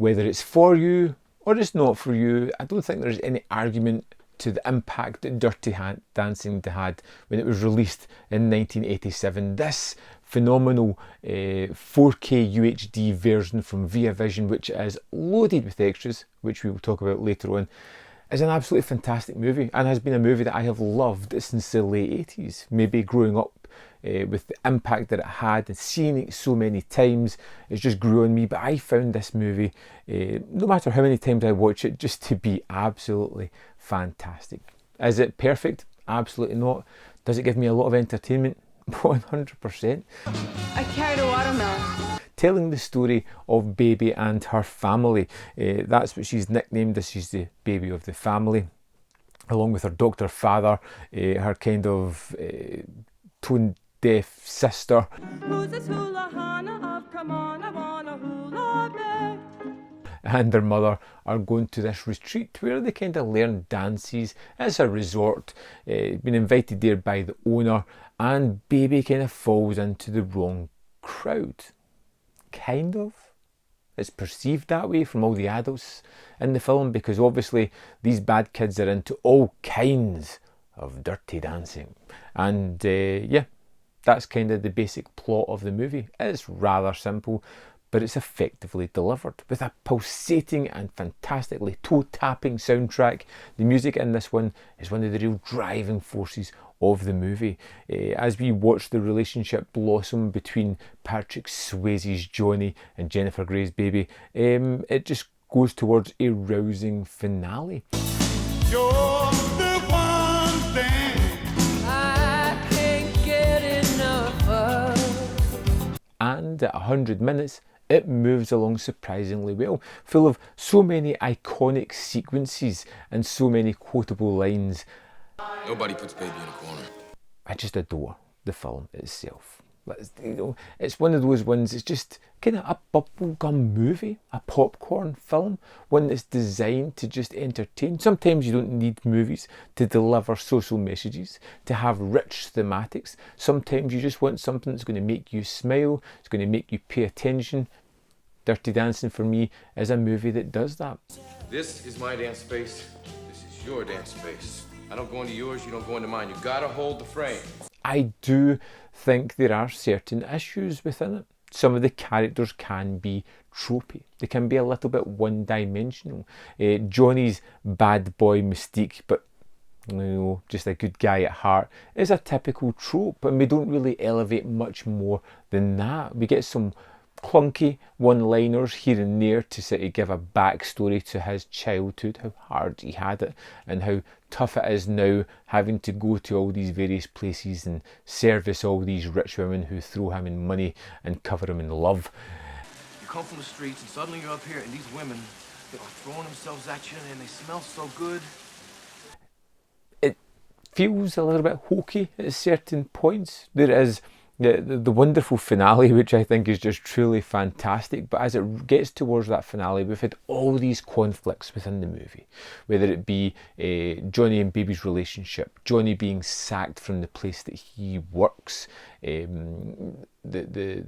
Whether it's for you or it's not for you, I don't think there's any argument to the impact that Dirty Dancing had when it was released in 1987. This phenomenal 4K UHD version from Via Vision, which is loaded with extras, which we will talk about later on, is an absolutely fantastic movie, and has been a movie that I have loved since the late 80s. Maybe growing up with the impact that it had and seeing it so many times, it's just grew on me. But I found this movie, no matter how many times I watch it, just to be absolutely fantastic. Is it perfect? Absolutely not. Does it give me a lot of entertainment? 100%. I carried a watermelon. Telling the story of Baby and her family. That's what she's nicknamed as. She's the baby of the family, along with her doctor father, her kind of tone deaf sister. Who's this hula hana of come on, I wanna hula back. And their mother are going to this retreat where they kind of learn dances. It's a resort, been invited there by the owner, and Baby kind of falls into the wrong crowd. Kind of. It's perceived that way from all the adults in the film, because obviously these bad kids are into all kinds of dirty dancing. And yeah, that's kind of the basic plot of the movie. It's rather simple, but it's effectively delivered with a pulsating and fantastically toe-tapping soundtrack. The music in this one is one of the real driving forces of the movie. As we watch the relationship blossom between Patrick Swayze's Johnny and Jennifer Grey's Baby, it just goes towards a rousing finale. You're the one thing I can't get enough of. And at 100 minutes, it moves along surprisingly well, full of so many iconic sequences and so many quotable lines. Nobody puts Baby in a corner. I just adore the film itself. You know, it's one of those ones, it's just kind of a bubblegum movie, a popcorn film, one that's designed to just entertain. Sometimes you don't need movies to deliver social messages, to have rich thematics. Sometimes you just want something that's going to make you smile, it's going to make you pay attention. Dirty Dancing for me is a movie that does that. This is my dance space, this is your dance space. I don't go into yours, you don't go into mine. You gotta hold the frame. I do think there are certain issues within it. Some of the characters can be tropey. They can be a little bit one-dimensional. Johnny's bad boy mystique, but you know, just a good guy at heart, is a typical trope, and we don't really elevate much more than that. We get some clunky one-liners here and there to sort of give a backstory to his childhood, how hard he had it and how tough it is now having to go to all these various places and service all these rich women who throw him in money and cover him in love. You come from the streets and suddenly you're up here and these women, they are throwing themselves at you and they smell so good. It feels a little bit hokey at certain points. There is the wonderful finale, which I think is just truly fantastic, but as it gets towards that finale, we've had all these conflicts within the movie, whether it be Johnny and Baby's relationship, Johnny being sacked from the place that he works, the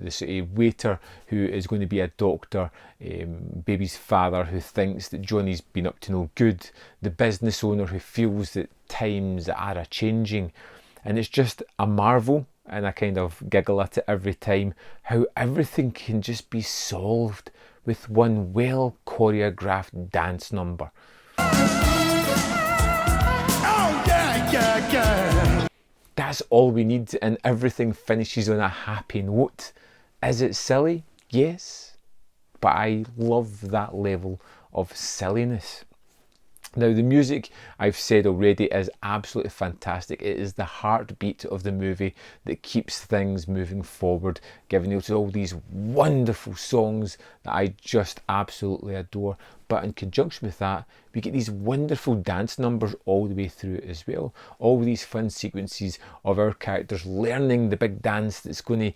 sort of waiter who is going to be a doctor, Baby's father who thinks that Johnny's been up to no good, the business owner who feels that times are a-changing, and it's just a marvel. And I kind of giggle at it every time, how everything can just be solved with one well choreographed dance number. Oh, yeah, yeah, yeah. That's all we need, and everything finishes on a happy note. Is it silly? Yes, but I love that level of silliness. Now, the music, I've said already, is absolutely fantastic. It is the heartbeat of the movie that keeps things moving forward, giving you all these wonderful songs that I just absolutely adore. But in conjunction with that, we get these wonderful dance numbers all the way through it as well. All these fun sequences of our characters learning the big dance that's going to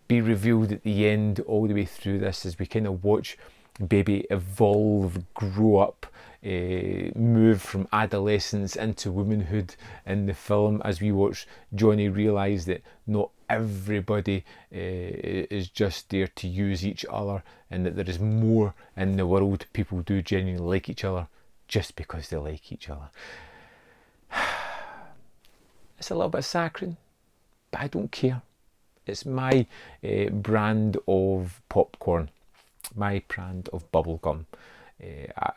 be revealed at the end all the way through this, as we kind of watch baby evolve, grow up, move from adolescence into womanhood in the film, as we watch Johnny realise that not everybody is just there to use each other, and that there is more in the world. People do genuinely like each other just because they like each other. It's a little bit saccharine, but I don't care. It's my brand of popcorn, my brand of bubblegum.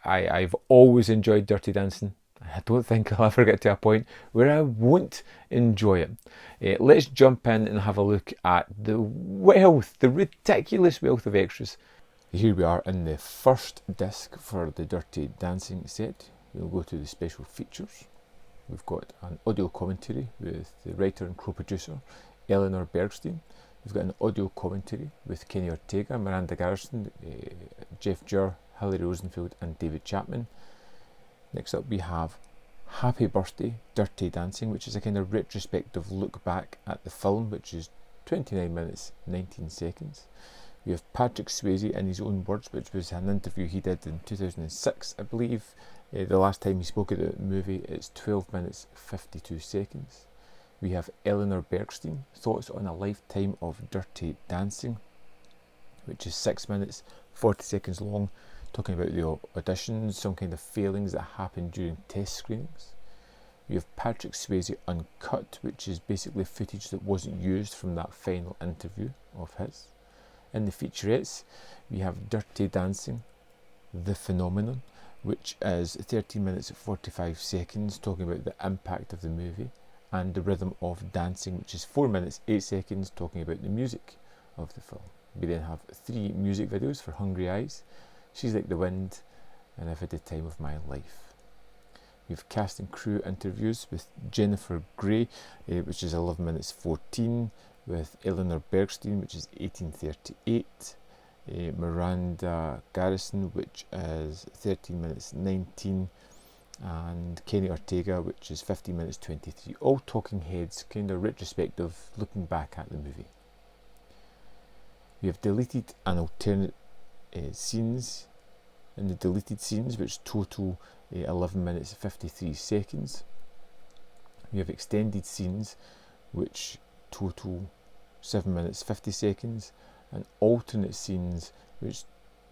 I've always enjoyed Dirty Dancing. I don't think I'll ever get to a point where I won't enjoy it. Let's jump in and have a look at the wealth, the ridiculous wealth of extras. Here we are in the first disc for the Dirty Dancing set. We'll go to the special features. We've got an audio commentary with the writer and co-producer Eleanor Bergstein. We've got an audio commentary with Kenny Ortega, Miranda Garrison, Jeff Jur, Hilary Rosenfield and David Chapman. Next up we have Happy Birthday, Dirty Dancing, which is a kind of retrospective look back at the film, which is 29 minutes 19 seconds. We have Patrick Swayze in his own words, which was an interview he did in 2006, I believe. The last time he spoke at the movie, it's 12 minutes 52 seconds. We have Eleanor Bergstein, thoughts on a lifetime of Dirty Dancing, which is 6 minutes 40 seconds long, talking about the auditions, some kind of failings that happened during test screenings. We have Patrick Swayze Uncut, which is basically footage that wasn't used from that final interview of his. In the featurettes, we have Dirty Dancing, The Phenomenon, which is 13 minutes 45 seconds, talking about the impact of the movie, and The Rhythm of Dancing, which is 4 minutes 8 seconds, talking about the music of the film. We then have 3 music videos for Hungry Eyes, She's Like the Wind, and I've Had the Time of My Life. We have cast and crew interviews with Jennifer Grey, which is 11 minutes 14, with Eleanor Bergstein, which is 18:38, Miranda Garrison, which is 13 minutes 19, and Kenny Ortega, which is 15 minutes 23. All talking heads, kind of retrospective, looking back at the movie. We have deleted and alternate scenes in the deleted scenes, which total 11 minutes 53 seconds. We have extended scenes, which total 7 minutes 50 seconds, and alternate scenes, which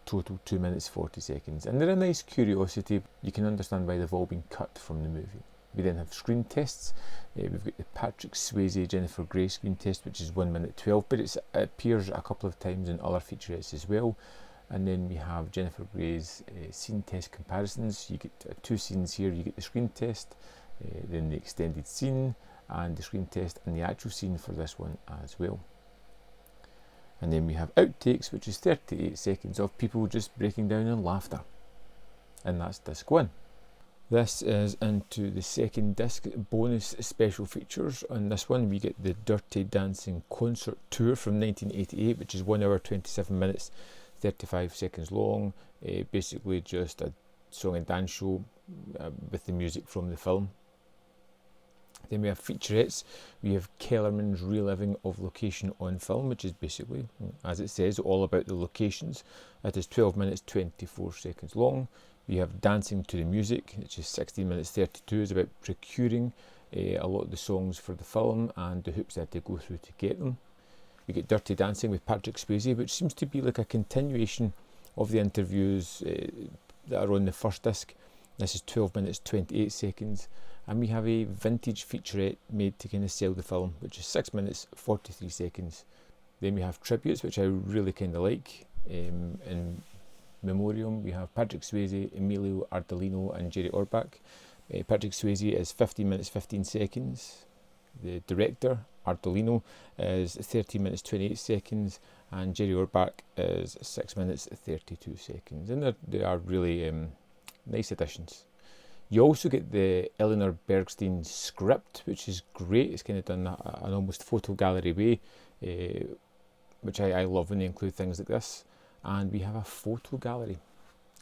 total 2 minutes 40 seconds. And they're a nice curiosity. You can understand why they've all been cut from the movie. We then have screen tests. We've got the Patrick Swayze Jennifer Grey screen test, which is 1 minute 12, but it appears a couple of times in other featurettes as well. And then we have Jennifer Grey's scene test comparisons. You get 2 scenes here. You get the screen test, then the extended scene, and the screen test, and the actual scene for this one as well. And then we have outtakes, which is 38 seconds of people just breaking down in laughter. And that's disc 1. This is into the second disc, bonus special features. On this one we get the Dirty Dancing concert tour from 1988, which is 1 hour 27 minutes 35 seconds long. Basically just a song and dance show with the music from the film. Then we have featurettes. We have Kellerman's reliving of location on film, which is basically, as it says, all about the locations. That is 12 minutes 24 seconds long. We have Dancing to the Music, which is 16 minutes 32. It's about procuring a lot of the songs for the film and the hoops they had to go through to get them. We get Dirty Dancing with Patrick Swayze, which seems to be like a continuation of the interviews that are on the first disc. This is 12 minutes 28 seconds. And we have a vintage featurette made to kind of sell the film, which is 6 minutes 43 seconds. Then we have tributes, which I really kind of like. In memoriam, we have Patrick Swayze, Emilio Ardolino and Jerry Orbach. Patrick Swayze is 15 minutes 15 seconds. The director, Ardolino, is 13 minutes 28 seconds, and Jerry Orbach is 6 minutes 32 seconds. And they are really nice additions. You also get the Eleanor Bergstein script, which is great. It's kind of done an almost photo gallery way, which I love when they include things like this. And we have a photo gallery.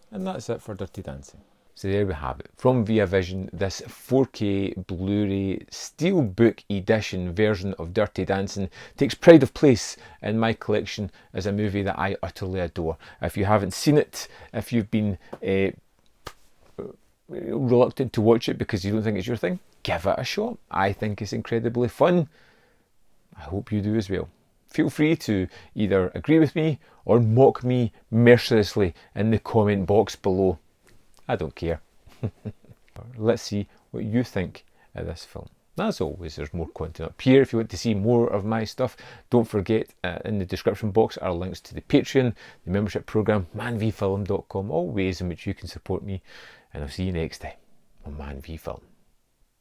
And that's it for Dirty Dancing. So there we have it. From Via Vision, this 4K Blu-ray Steelbook edition version of Dirty Dancing takes pride of place in my collection as a movie that I utterly adore. If you haven't seen it, if you've been reluctant to watch it because you don't think it's your thing, give it a shot. I think it's incredibly fun. I hope you do as well. Feel free to either agree with me or mock me mercilessly in the comment box below. I don't care. Let's see what you think of this film. As always, there's more content up here. If you want to see more of my stuff, don't forget in the description box are links to the Patreon, the membership program, manvfilm.com, all ways in which you can support me. And I'll see you next time on Man v Film.